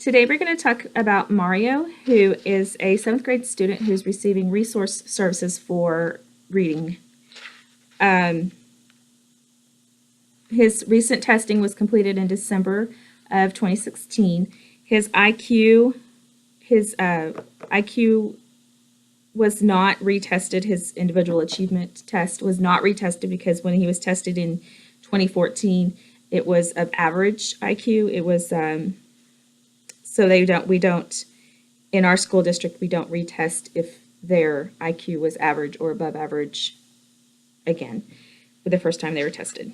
Today we're going to talk about Mario, who is a 7th grade student who's receiving resource services for reading. His recent testing was completed in December of 2016. His IQ was not retested. His individual achievement test was not retested because when he was tested in 2014, it was of average IQ. It was so we don't in our school district we don't retest if their IQ was average or above average again for the first time they were tested.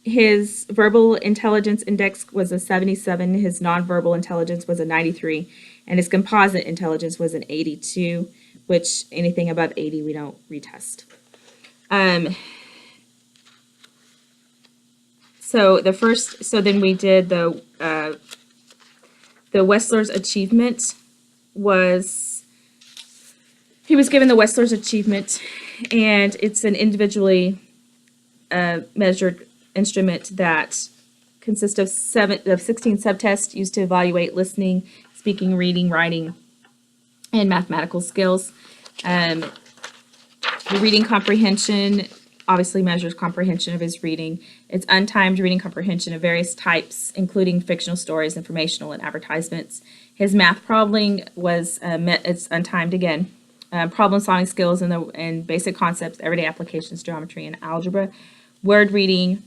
His verbal intelligence index was a 77, his nonverbal intelligence was a 93, and his composite intelligence was an 82, which anything above 80 we don't retest. So then we did the Wessler's achievement he was given the Wessler's achievement, and it's an individually measured instrument that consists of 16 subtests used to evaluate listening, speaking, reading, writing, and mathematical skills. The reading comprehension obviously measures comprehension of his reading. It's untimed reading comprehension of various types, including fictional stories, informational, and advertisements. His math problem was it's untimed again. Problem-solving skills and basic concepts, everyday applications, geometry, and algebra. Word reading,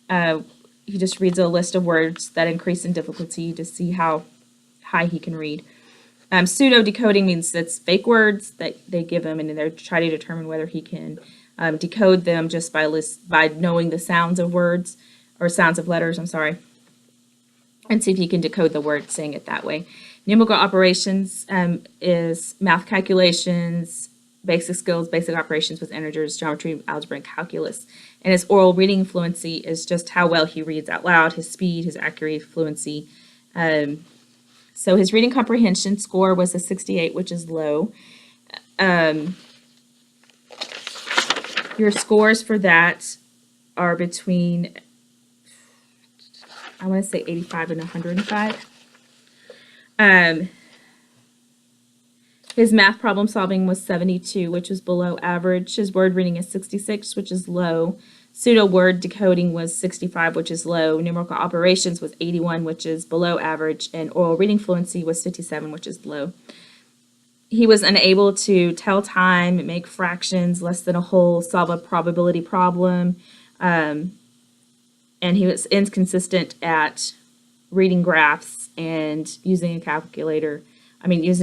he just reads a list of words that increase in difficulty to see how high he can read. Pseudo-decoding means that's fake words that they give him, and they're trying to determine whether he can decode them just by knowing the sounds of words, or sounds of letters, and see if he can decode the word saying it that way. Numerical operations is math calculations, basic skills, basic operations with integers, geometry, algebra, and calculus. And his oral reading fluency is just how well he reads out loud, his speed, his accuracy, fluency. So his reading comprehension score was a 68, which is low. Your scores for that are between, I want to say 85 and 105. His math problem solving was 72, which was below average. His word reading is 66, which is low. Pseudo word decoding was 65, which is low. Numerical operations was 81, which is below average. And oral reading fluency was 57, which is low. He was unable to tell time, make fractions, less than a whole, solve a probability problem. And he was inconsistent at reading graphs and using a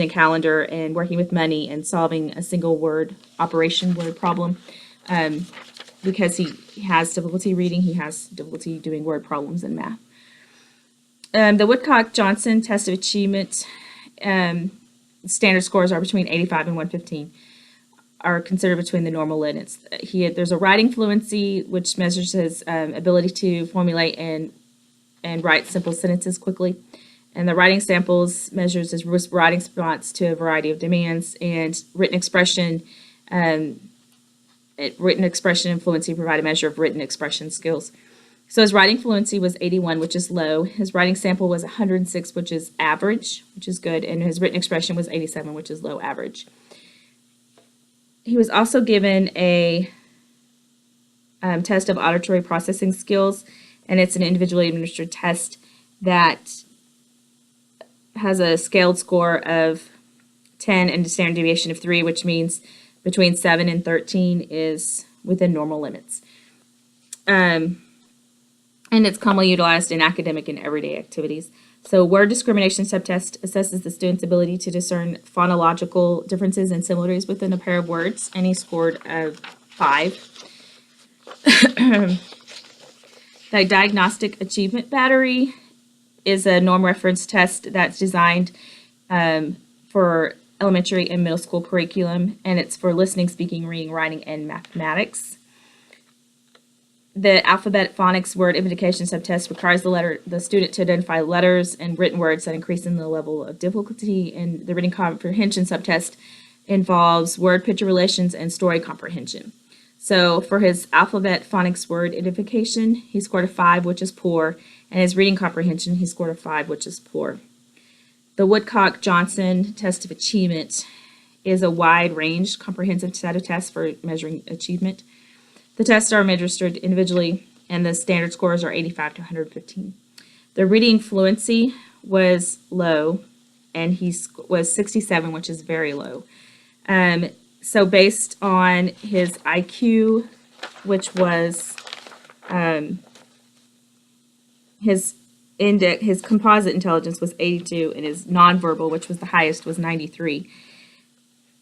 calendar and working with money and solving a single word problem. Because he has difficulty reading, he has difficulty doing word problems in math. The Woodcock-Johnson test of achievement standard scores are between 85 and 115, are considered between the normal limits. There's a writing fluency, which measures his ability to formulate and write simple sentences quickly. And the writing samples measures his writing response to a variety of demands. And written expression and fluency provide a measure of written expression skills. So his writing fluency was 81, which is low. His writing sample was 106, which is average, which is good. And his written expression was 87, which is low average. He was also given a test of auditory processing skills, and it's an individually administered test that has a scaled score of 10 and a standard deviation of 3, which means between 7 and 13 is within normal limits. And it's commonly utilized in academic and everyday activities. So word discrimination subtest assesses the student's ability to discern phonological differences and similarities within a pair of words, and he scored a 5. The diagnostic achievement battery is a norm reference test that's designed for elementary and middle school curriculum, and it's for listening, speaking, reading, writing, and mathematics. The alphabet phonics word identification subtest requires the student to identify letters and written words that increase in the level of difficulty, and the reading comprehension subtest involves word picture relations and story comprehension. So for his alphabet phonics word identification, he scored a 5, which is poor, and his reading comprehension, he scored a 5, which is poor. The Woodcock-Johnson test of achievement is a wide range comprehensive set of tests for measuring achievement. The tests are administered individually, and the standard scores are 85 to 115. The reading fluency was low, and he was 67, which is very low. So based on his IQ, which was his composite intelligence was 82, and his nonverbal, which was the highest, was 93.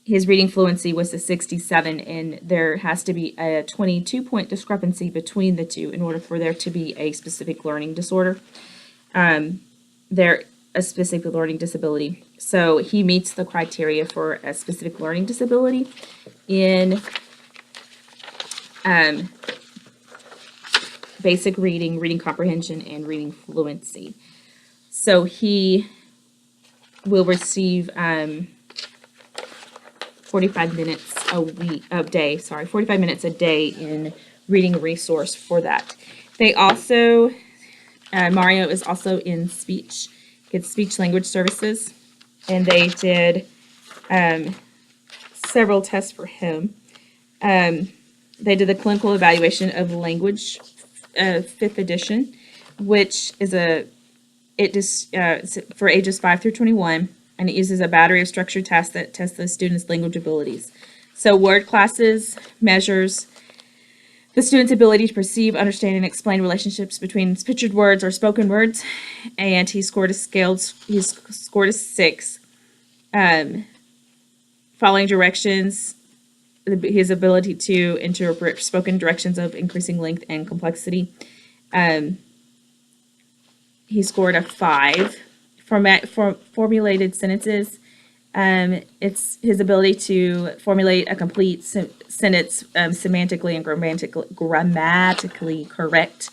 His reading fluency was a 67, and there has to be a 22-point discrepancy between the two in order for there to be a specific learning disorder. A specific learning disability. So he meets the criteria for a specific learning disability in basic reading, reading comprehension, and reading fluency. So he will receive 45 minutes a day 45 minutes a day in reading resource for that. They also, Mario is also in speech, gets speech language services, and they did several tests for him. They did the clinical evaluation of language, 5th edition, which is for ages 5 through 21, and it uses a battery of structured tests that test the student's language abilities. So word classes measures the student's ability to perceive, understand, and explain relationships between pictured words or spoken words, and he scored a 6. Following directions, his ability to interpret spoken directions of increasing length and complexity. He scored a 5. Formulated sentences. It's his ability to formulate a complete sentence semantically and grammatically correct.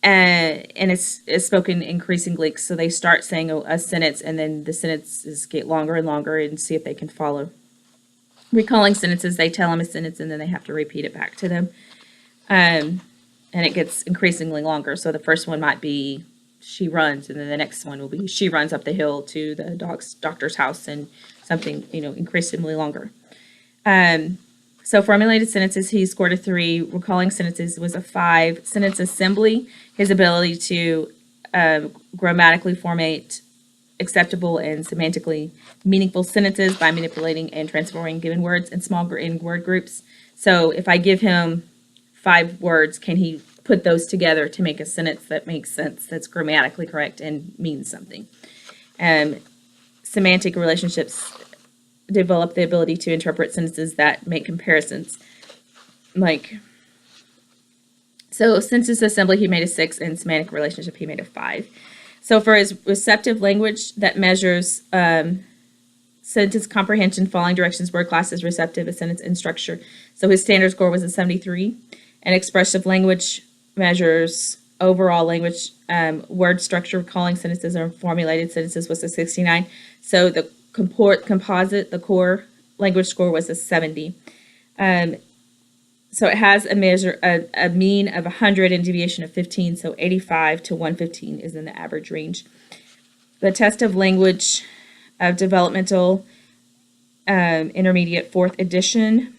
And it's spoken increasing lengths. So they start saying a sentence, and then the sentences get longer and longer, and see if they can follow. Recalling sentences, they tell them a sentence, and then they have to repeat it back to them. And it gets increasingly longer. So the first one might be, she runs, and then the next one will be, she runs up the hill to the doctor's house, and something, increasingly longer. So formulated sentences, he scored a 3. Recalling sentences was a 5. Sentence assembly, his ability to grammatically formate acceptable and semantically meaningful sentences by manipulating and transforming given words in small word groups. So if I give him 5 words, can he put those together to make a sentence that makes sense, that's grammatically correct and means something? Semantic relationships develop the ability to interpret sentences that make comparisons. So sentence assembly, he made a 6, and semantic relationship, he made a 5. So for his receptive language, that measures sentence comprehension, following directions, word classes, receptive, a sentence, and structure. So his standard score was a 73. And expressive language measures overall language, word structure, recalling sentences, or formulated sentences was a 69. So the composite, the core language score was a 70. So it has a mean of 100 and deviation of 15. So 85 to 115 is in the average range. The test of language of developmental intermediate 4th edition.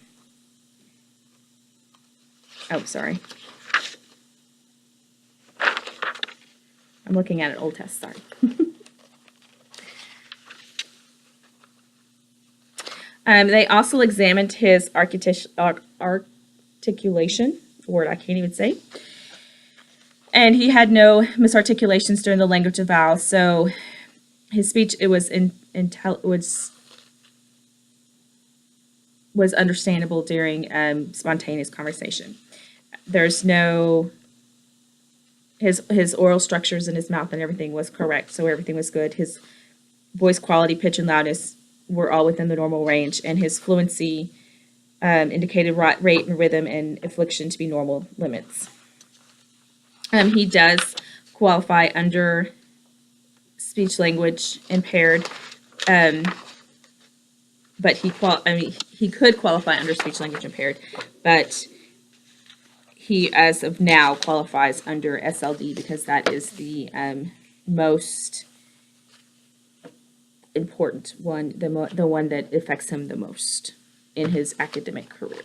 Oh, sorry. I'm looking at an old test, sorry. They also examined his articulation, a word I can't even say. And he had no misarticulations during the language of vowels, so his speech, it was was understandable during spontaneous conversation. There's no, his oral structures in his mouth and everything was correct, so everything was good. His voice quality, pitch, and loudness were all within the normal range, and his fluency indicated rate and rhythm and inflection to be normal limits. He does qualify under speech language impaired, but he could qualify under speech language impaired, but he, as of now, qualifies under SLD because that is the most important one, the one that affects him the most in his academic career.